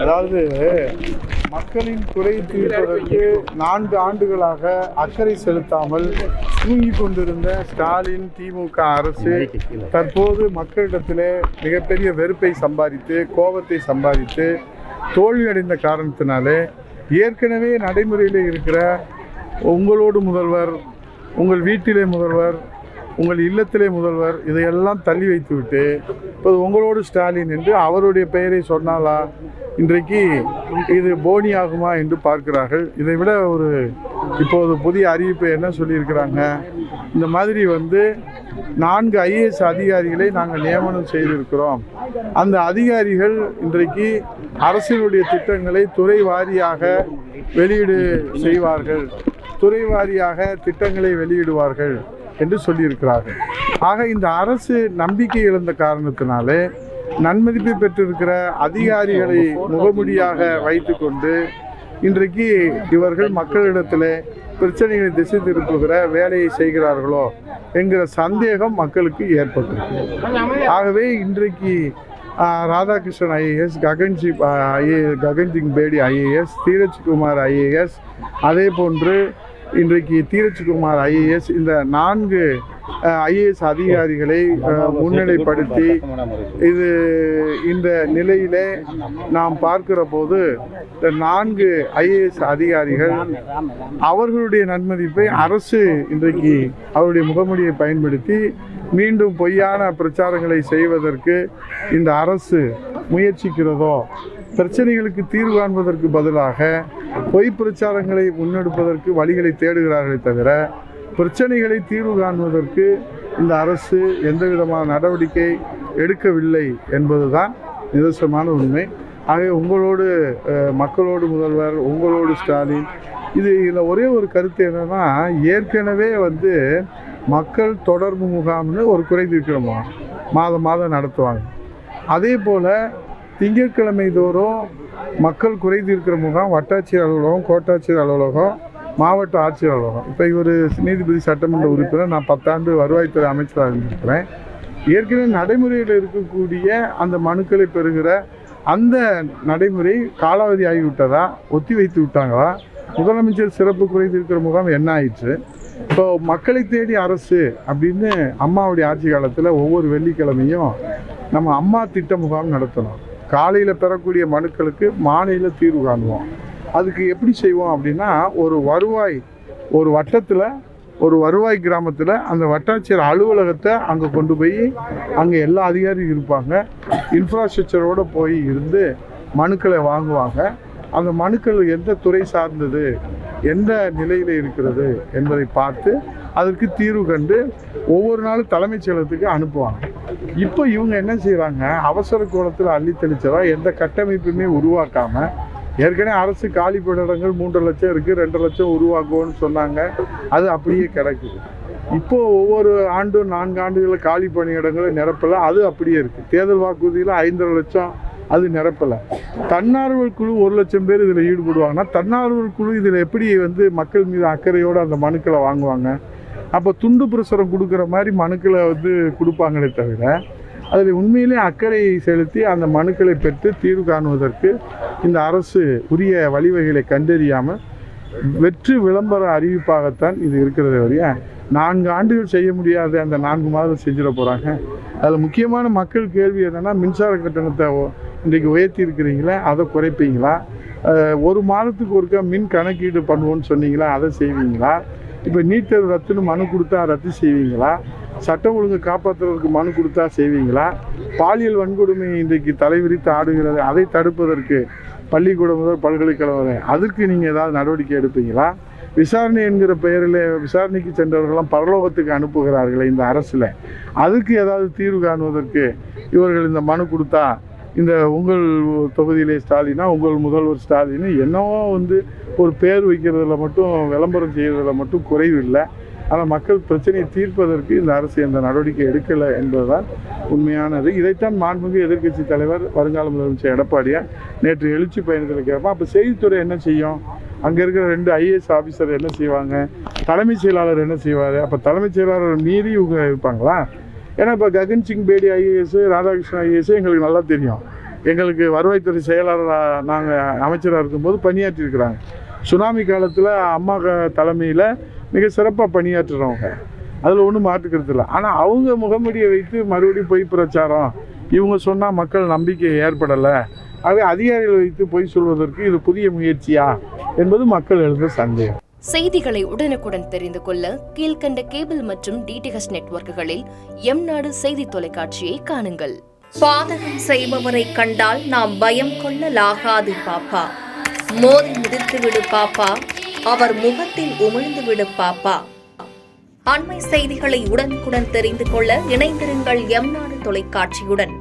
அதாவது மக்களின் குறை தீர்ப்பதற்கு 4 ஆண்டுகளாக அக்கறை செலுத்தாமல் தூங்கிக் கொண்டிருந்த ஸ்டாலின் திமுக அரசு தற்போது மக்களிடத்திலே மிகப்பெரிய வெறுப்பை சம்பாதித்து கோபத்தை சம்பாதித்து தோல்வியடைந்த காரணத்தினாலே ஏற்கனவே நடைமுறையில் இருக்கிற உங்களோடு முதல்வர், உங்கள் வீட்டிலே முதல்வர், உங்கள் இல்லத்திலே முதல்வர் இதையெல்லாம் தள்ளி வைத்துவிட்டு இப்போது உங்களோடு ஸ்டாலின் என்று அவருடைய பெயரை சொன்னாலா இன்றைக்கு இது போனி ஆகுமா என்று பார்க்கிறார்கள். இதை விட இப்போது புதிய அறிவிப்பு என்ன சொல்லியிருக்கிறாங்க, இந்த மாதிரி 4 IAS அதிகாரிகளை நாங்கள் நியமனம் செய்திருக்கிறோம். அந்த அதிகாரிகள் இன்றைக்கு அரசினுடைய திட்டங்களை துறை வாரியாக வெளியீடு செய்வார்கள், துறை வாரியாக திட்டங்களை வெளியிடுவார்கள் என்று சொல்லியிருக்கிறார்கள். ஆக இந்த அரசு நம்பிக்கை இழந்த காரணத்தினாலே நன்மதிப்பை பெற்றிருக்கிற அதிகாரிகளை முகமுடியாக வைத்து கொண்டு இன்றைக்கு இவர்கள் மக்களிடத்தில் பிரச்சனைகளை திசை திருப்புகிற வேலையை செய்கிறார்களோ என்கிற சந்தேகம் மக்களுக்கு ஏற்பட்டிருக்கு. ஆகவே இன்றைக்கு Radhakrishnan IAS, ககன்சிங் Bedi IAS, Dheeraj Kumar IAS, அதே போன்று இன்றைக்கு தீரஜ்குமார் IAS இந்த 4 IAS அதிகாரிகளை முன்னிலைப்படுத்தி இந்த நிலையிலே நாம் பார்க்கிற போது இந்த 4 IAS அதிகாரிகள் அவர்களுடைய நன்மதிப்பை அரசு இன்றைக்கு அவருடைய முகமூடியை பயன்படுத்தி மீண்டும் பொய்யான பிரச்சாரங்களை செய்வதற்கு இந்த அரசு முயற்சிக்கிறதோ, பிரச்சனைகளுக்கு தீர்வு காண்பதற்கு பதிலாக பொய் பிரச்சாரங்களை முன்னெடுப்பதற்கு வழிகளை தேடுகிறார்களே தவிர பிரச்சனைகளை தீர்வு காண்பதற்கு இந்த அரசு எந்த விதமான நடவடிக்கை எடுக்கவில்லை என்பதுதான் நிதர்சனமான உண்மை. ஆகவே உங்களோடு மக்களோடு முதல்வர், உங்களோடு ஸ்டாலின், இதில் ஒரே ஒரு கருத்து என்னென்னா, ஏற்கனவே மக்கள் தொடர்பு முகாம்னு ஒரு குறை தீர்க்கிற முகாம் மாதம் நடத்துவாங்க. அதே போல் திங்கட்கிழமை தோறும் மக்கள் குறை தீர்க்கிற முகாம் வட்டாட்சியர் அலுவலகம், கோட்டாட்சியர் அலுவலகம், மாவட்ட ஆட்சியர் அலுவலகம். இப்போ இவர் நீதிபதி சட்டமன்ற உறுப்பினர், நான் 10 ஆண்டு வருவாய்த்துறை அமைச்சராக இருந்திருக்கிறேன். ஏற்கனவே நடைமுறையில் இருக்கக்கூடிய அந்த மனுக்களை பெறுகிற அந்த நடைமுறை காலாவதி ஆகிவிட்டதா, ஒத்தி வைத்து விட்டாங்களா, முதலமைச்சர் சிறப்பு குறை தீர்க்கிற முகாம் என்ன ஆயிடுச்சு? இப்போ மக்களை தேடி அரசு அப்படின்னு அம்மாவுடைய ஆட்சி காலத்தில் ஒவ்வொரு வெள்ளிக்கிழமையும் நம்ம அம்மா திட்ட முகாம் நடத்தணும். காலையில் பெறக்கூடிய மனுக்களுக்கு மாலையில் தீர்வு காணுவோம். அதுக்கு எப்படி செய்வோம் அப்படின்னா, ஒரு வட்டத்தில் ஒரு வருவாய் கிராமத்தில் அந்த வட்டாட்சியர் அலுவலகத்தை அங்கே கொண்டு போய் அங்கே எல்லா அதிகாரியும் இருப்பாங்க. இன்ஃப்ராஸ்ட்ரக்சரோடு போய் இருந்து மனுக்களை வாங்குவாங்க. அந்த மனுக்கள் எந்த துறை சார்ந்தது, எந்த நிலையில் இருக்கிறது என்பதை பார்த்து அதற்கு தீர்வு கண்டு ஒவ்வொரு நாளும் தலைமைச் செயலகத்துக்கு அனுப்புவாங்க. இப்போ இவங்க என்ன செய்கிறாங்க, அவசர கோலத்தில் அள்ளி தெளிச்சதா எந்த கட்டமைப்புமே உருவாக்காமல், ஏற்கனவே அரசு காலி பணியிடங்கள் 3 லட்சம் இருக்குது, 2 லட்சம் உருவாக்குவோன்னு சொன்னாங்க, அது அப்படியே கிடக்குது. இப்போது ஒவ்வொரு ஆண்டும் 4 ஆண்டுகளில் காலி பணியிடங்களை நிரப்பலை, அது அப்படியே இருக்குது. தேர்தல் வாக்குறுதியில் 5.5 லட்சம் அது நிரப்பலை. தன்னார்வல் குழு 1 லட்சம் பேர் இதில் ஈடுபடுவாங்கன்னா, தன்னார்வல் குழு இதில் எப்படி மக்கள் மீது அக்கறையோடு அந்த மனுக்களை வாங்குவாங்க? அப்போ துண்டு பிரசுரம் கொடுக்குற மாதிரி மனுக்களை கொடுப்பாங்களே தவிர அதில் உண்மையிலே அக்கறை செலுத்தி அந்த மனுக்களை பெற்று தீர்வு காணுவதற்கு இந்த அரசு உரிய வழிவகைகளை கண்டறியாமல் வெற்று விளம்பர அறிவிப்பாகத்தான் இது இருக்கிறத வரைய 4 ஆண்டுகள் செய்ய முடியாத அந்த 4 மாதம் செஞ்சிட போகிறாங்க. அதில் முக்கியமான மக்கள் கேள்வி என்னென்னா, மின்சார கட்டணத்தை இன்றைக்கு உயர்த்தி இருக்கிறீங்களா, அதை குறைப்பீங்களா? 1 மாதத்துக்கு ஒருக்கா மின் கணக்கீடு பண்ணுவோன்னு சொன்னீங்களா, அதை செய்வீங்களா? இப்போ நீட் தேர்வு ரத்துன்னு மனு கொடுத்தா ரத்து செய்வீங்களா? சட்டம் ஒழுங்கு காப்பாற்றுறதுக்கு மனு கொடுத்தா செய்வீங்களா? பாலியல் வன்கொடுமை இன்றைக்கு தலைவிரித்து ஆடுகிறது, அதை தடுப்பதற்கு பள்ளிக்கூடம் முதல் பல்கலைக்கழகம் வரை அதற்கு நீங்கள் ஏதாவது நடவடிக்கை எடுப்பீங்களா? விசாரணை என்கிற பெயரில் விசாரணைக்கு சென்றவர்களெல்லாம் பரலோகத்துக்கு அனுப்புகிறார்களே இந்த அரசில், அதுக்கு ஏதாவது தீர்வு காணுவதற்கு இவர்கள் இந்த மனு கொடுத்தா, இந்த உங்கள் தொகுதியிலே ஸ்டாலினா, உங்கள் முதல்வர் ஸ்டாலின் என்னவோ ஒரு பேர் வைக்கிறதுல மட்டும், விளம்பரம் செய்கிறதுல மட்டும் குறைவு இல்லை. ஆனால் மக்கள் பிரச்சனையை தீர்ப்பதற்கு இந்த அரசு எந்த நடவடிக்கை எடுக்கலை என்பதுதான் உண்மையானது. இதைத்தான் மாண்புமிகு எதிர்க்கட்சி தலைவர் வருங்கால முதலமைச்சர் எடப்பாடியார் நேற்று எழுச்சி பயணத்தில் கேட்போம். அப்போ செய்தித்துறை என்ன செய்யும்? அங்கே இருக்கிற 2 IAS ஆஃபீஸர் என்ன செய்வாங்க? தலைமைச் செயலாளர் என்ன செய்வார்? அப்போ தலைமைச் செயலாளர் மீறி இவங்க இருப்பாங்களா? ஏன்னா இப்போ ககன்சிங் பேடி IAS, ராதாகிருஷ்ணன் IAS எங்களுக்கு நல்லா தெரியும். எங்களுக்கு வருவாய்த்துறை செயலாளராக நாங்கள் அமைச்சராக இருக்கும்போது பணியாற்றியிருக்கிறாங்க. சுனாமி காலத்தில் அம்மா தலைமையில் மிக சிறப்பாக பணியாற்றுறவங்க, அதில் ஒன்றும் மாற்றுக்கிறது இல்லை. ஆனால் அவங்க முகமூடியை வைத்து மறுபடியும் பொய் பிரச்சாரம், இவங்க சொன்னால் மக்கள் நம்பிக்கை ஏற்படலை, ஆகவே அதிகாரிகளை வைத்து பொய் சொல்வதற்கு இது புதிய முயற்சியா என்பது மக்கள் எழுந்த சந்தேகம். செய்திகளை உடனுக்குடன் தெரிந்து கொள்ள கீழ்கண்ட கேபிள் மற்றும் டிடிஹெச் நெட்வொர்க்குகளில் எம்நாடு செய்தி தொலைக்காட்சியை காணுங்கள். பாதகம் செய்பவரை கண்டால் நாம் பயம் கொள்ளலாகாது பாப்பா. மோதி மிதித்து விடு பாப்பா, அவர் முகத்தில் உமிழ்ந்து விடு பாப்பா. அண்மை செய்திகளை உடனுக்குடன் தெரிந்து கொள்ள இணைந்திருங்கள் எம்நாடு தொலைக்காட்சியுடன்.